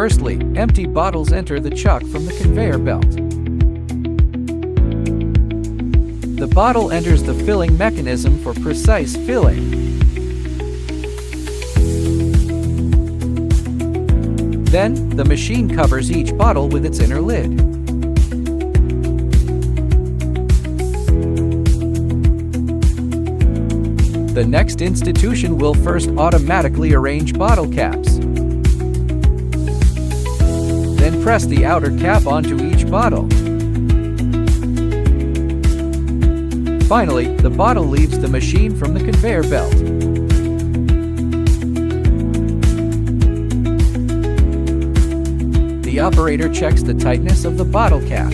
Firstly, empty bottles enter the chuck from the conveyor belt. The bottle enters the filling mechanism for precise filling. Then, the machine covers each bottle with its inner lid. The next institution will first automatically arrange bottle caps. Then press the outer cap onto each bottle. Finally, the bottle leaves the machine from the conveyor belt. The operator checks the tightness of the bottle cap.